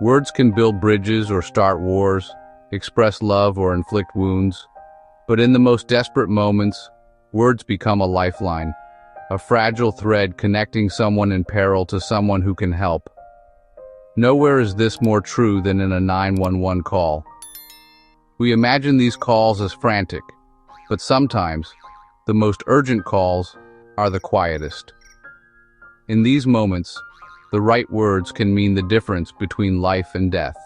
Words can build bridges or start wars, express love or inflict wounds. But in the most desperate moments, words become a lifeline, a fragile thread connecting someone in peril to someone who can help. Nowhere is this more true than in a 911 call. We imagine these calls as frantic, but sometimes, the most urgent calls are the quietest. In these moments, the right words can mean the difference between life and death.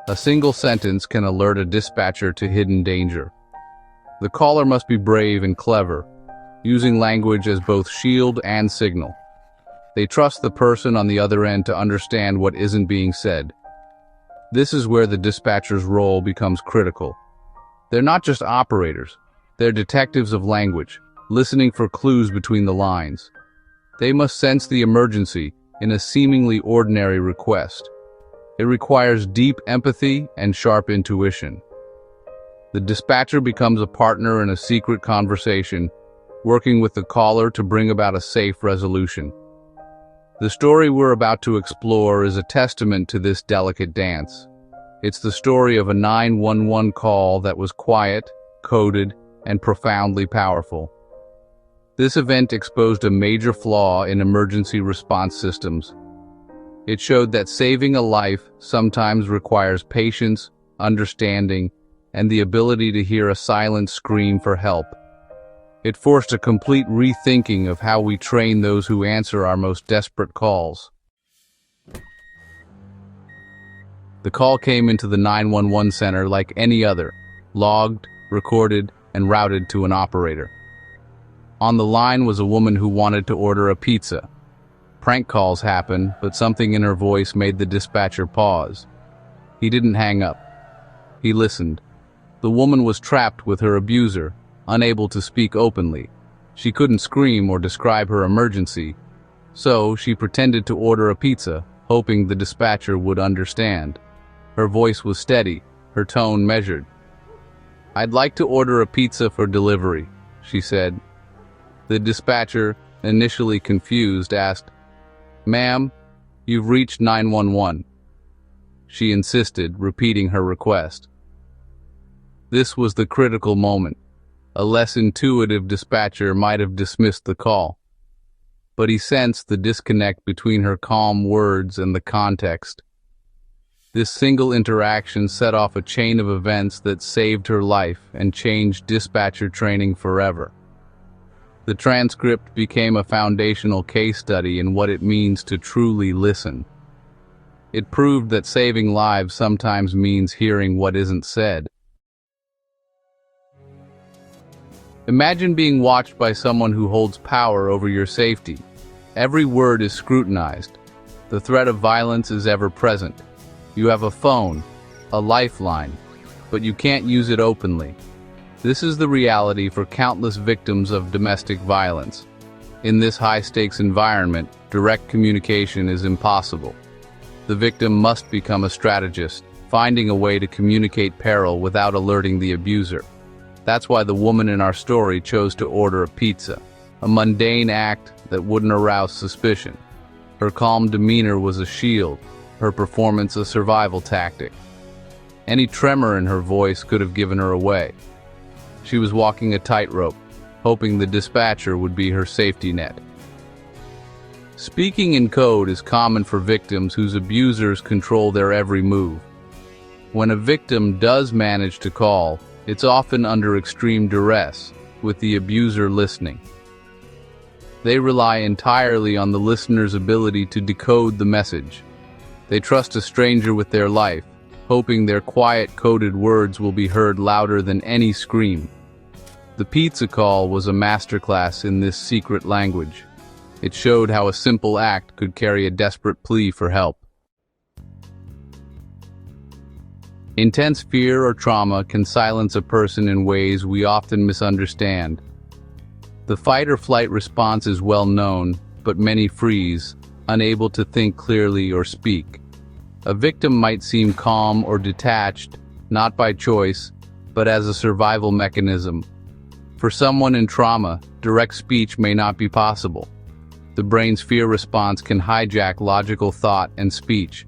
A single sentence can alert a dispatcher to hidden danger. The caller must be brave and clever, using language as both shield and signal. They trust the person on the other end to understand what isn't being said. This is where the dispatcher's role becomes critical. They're not just operators, they're detectives of language, listening for clues between the lines. They must sense the emergency in a seemingly ordinary request. It requires deep empathy and sharp intuition. The dispatcher becomes a partner in a secret conversation, working with the caller to bring about a safe resolution. The story we're about to explore is a testament to this delicate dance. It's the story of a 911 call that was quiet, coded, and profoundly powerful. This event exposed a major flaw in emergency response systems. It showed that saving a life sometimes requires patience, understanding, and the ability to hear a silent scream for help. It forced a complete rethinking of how we train those who answer our most desperate calls. The call came into the 911 center like any other, logged, recorded, and routed to an operator. On the line was a woman who wanted to order a pizza. Prank calls happen, but something in her voice made the dispatcher pause. He didn't hang up. He listened. The woman was trapped with her abuser, unable to speak openly. She couldn't scream or describe her emergency, so she pretended to order a pizza, hoping the dispatcher would understand. Her voice was steady, her tone measured. "I'd like to order a pizza for delivery," she said. The dispatcher, initially confused, asked, "Ma'am, you've reached 911. She insisted, repeating her request. This was the critical moment. A less intuitive dispatcher might have dismissed the call. But he sensed the disconnect between her calm words and the context. This single interaction set off a chain of events that saved her life and changed dispatcher training forever. The transcript became a foundational case study in what it means to truly listen. It proved that saving lives sometimes means hearing what isn't said. Imagine being watched by someone who holds power over your safety. Every word is scrutinized. The threat of violence is ever present. You have a phone, a lifeline, but you can't use it openly. This is the reality for countless victims of domestic violence. In this high-stakes environment, direct communication is impossible. The victim must become a strategist, finding a way to communicate peril without alerting the abuser. That's why the woman in our story chose to order a pizza, a mundane act that wouldn't arouse suspicion. Her calm demeanor was a shield, her performance a survival tactic. Any tremor in her voice could have given her away. She was walking a tightrope, hoping the dispatcher would be her safety net. Speaking in code is common for victims whose abusers control their every move. When a victim does manage to call, it's often under extreme duress, with the abuser listening. They rely entirely on the listener's ability to decode the message. They trust a stranger with their life, hoping their quiet coded words will be heard louder than any scream. The pizza call was a masterclass in this secret language. It showed how a simple act could carry a desperate plea for help. Intense fear or trauma can silence a person in ways we often misunderstand. The fight or flight response is well known, but many freeze, unable to think clearly or speak. A victim might seem calm or detached, not by choice, but as a survival mechanism. For someone in trauma, direct speech may not be possible. The brain's fear response can hijack logical thought and speech.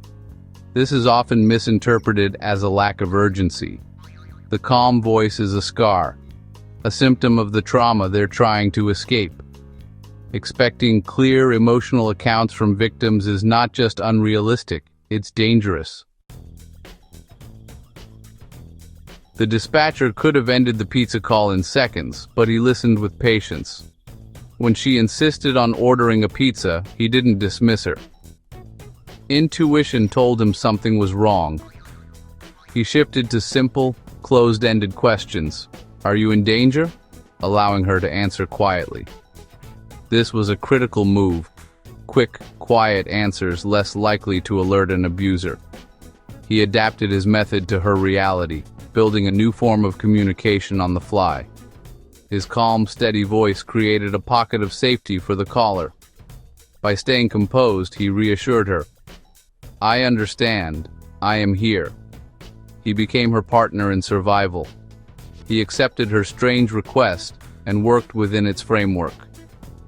This is often misinterpreted as a lack of urgency. The calm voice is a scar, a symptom of the trauma they're trying to escape. Expecting clear emotional accounts from victims is not just unrealistic, it's dangerous. The dispatcher could have ended the pizza call in seconds, but he listened with patience. When she insisted on ordering a pizza, he didn't dismiss her. Intuition told him something was wrong. He shifted to simple, closed-ended questions. "Are you in danger?" allowing her to answer quietly. This was a critical move. Quick, quiet answers less likely to alert an abuser. He adapted his method to her reality, building a new form of communication on the fly. His calm, steady voice created a pocket of safety for the caller. By staying composed, he reassured her, "I understand. I am here." He became her partner in survival. He accepted her strange request and worked within its framework.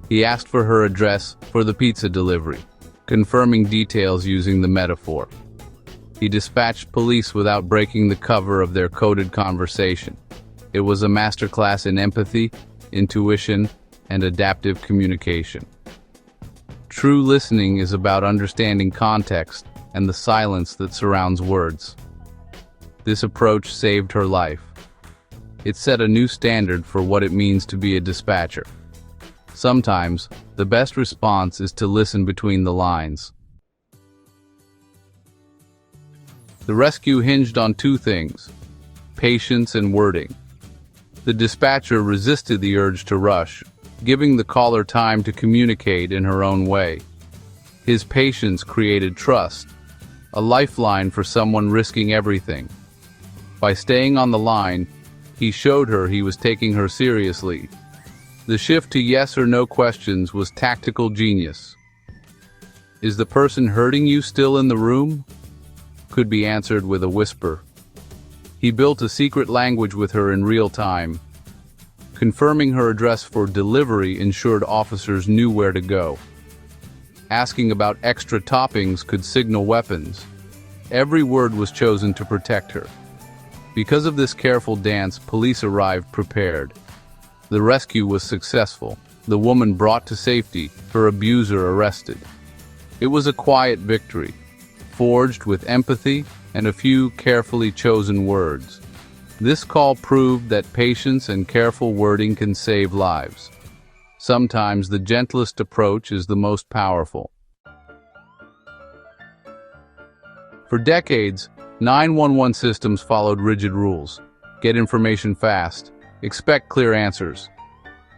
He asked for her address for the pizza delivery, confirming details using the metaphor. He dispatched police without breaking the cover of their coded conversation. It was a masterclass in empathy, intuition, and adaptive communication. True listening is about understanding context and the silence that surrounds words. This approach saved her life. It set a new standard for what it means to be a dispatcher. Sometimes, the best response is to listen between the lines. The rescue hinged on two things: patience and wording. The dispatcher resisted the urge to rush, giving the caller time to communicate in her own way. His patience created trust, a lifeline for someone risking everything. By staying on the line, he showed her he was taking her seriously. The shift to yes or no questions was tactical genius. "Is the person hurting you still in the room?" could be answered with a whisper. He built a secret language with her in real time. Confirming her address for delivery ensured officers knew where to go. Asking about extra toppings could signal weapons. Every word was chosen to protect her. Because of this careful dance, police arrived prepared. The rescue was successful. The woman brought to safety, her abuser arrested. It was a quiet victory, forged with empathy and a few carefully chosen words. This call proved that patience and careful wording can save lives. Sometimes the gentlest approach is the most powerful. For decades, 911 systems followed rigid rules. Get information fast. Expect clear answers.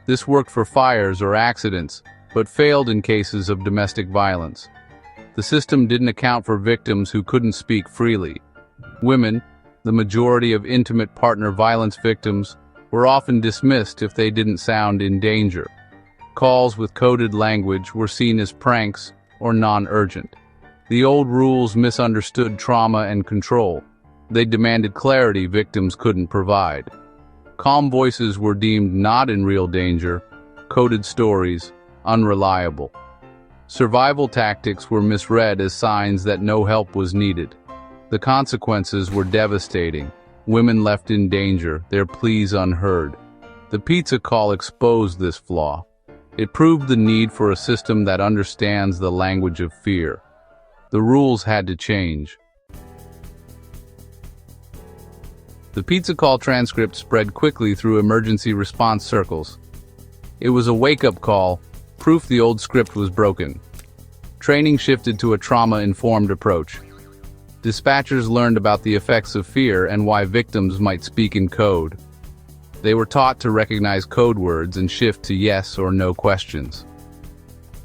This worked for fires or accidents, but failed in cases of domestic violence. The system didn't account for victims who couldn't speak freely. Women, the majority of intimate partner violence victims, were often dismissed if they didn't sound in danger. Calls with coded language were seen as pranks or non-urgent. The old rules misunderstood trauma and control. They demanded clarity victims couldn't provide. Calm voices were deemed not in real danger, coded stories, unreliable. Survival tactics were misread as signs that no help was needed. The consequences were devastating. Women left in danger, their pleas unheard. The pizza call exposed this flaw. It proved the need for a system that understands the language of fear. The rules had to change. The pizza call transcript spread quickly through emergency response circles. It was a wake-up call, proof the old script was broken. Training shifted to a trauma-informed approach. Dispatchers learned about the effects of fear and why victims might speak in code. They were taught to recognize code words and shift to yes or no questions.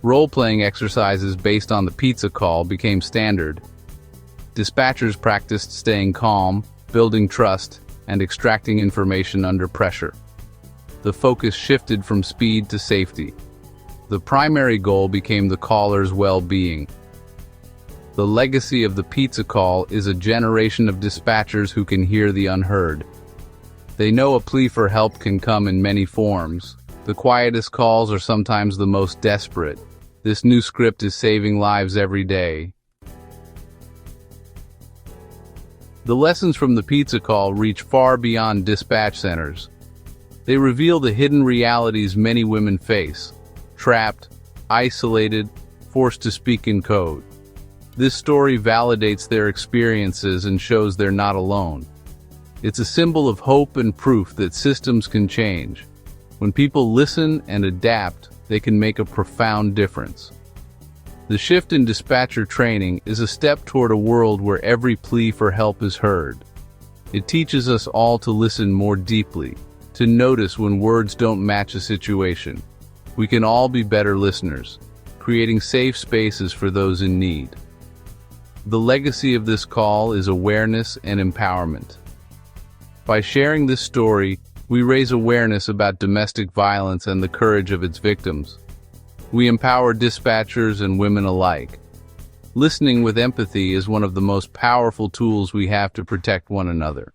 Role-playing exercises based on the pizza call became standard. Dispatchers practiced staying calm, building trust, and extracting information under pressure. The focus shifted from speed to safety. The primary goal became the caller's well-being. The legacy of the pizza call is a generation of dispatchers who can hear the unheard. They know a plea for help can come in many forms. The quietest calls are sometimes the most desperate. This new script is saving lives every day. The lessons from the pizza call reach far beyond dispatch centers. They reveal the hidden realities many women face: trapped, isolated, forced to speak in code. This story validates their experiences and shows they're not alone. It's a symbol of hope and proof that systems can change. When people listen and adapt, they can make a profound difference. The shift in dispatcher training is a step toward a world where every plea for help is heard. It teaches us all to listen more deeply, to notice when words don't match a situation. We can all be better listeners, creating safe spaces for those in need. The legacy of this call is awareness and empowerment. By sharing this story, we raise awareness about domestic violence and the courage of its victims. We empower dispatchers and women alike. Listening with empathy is one of the most powerful tools we have to protect one another.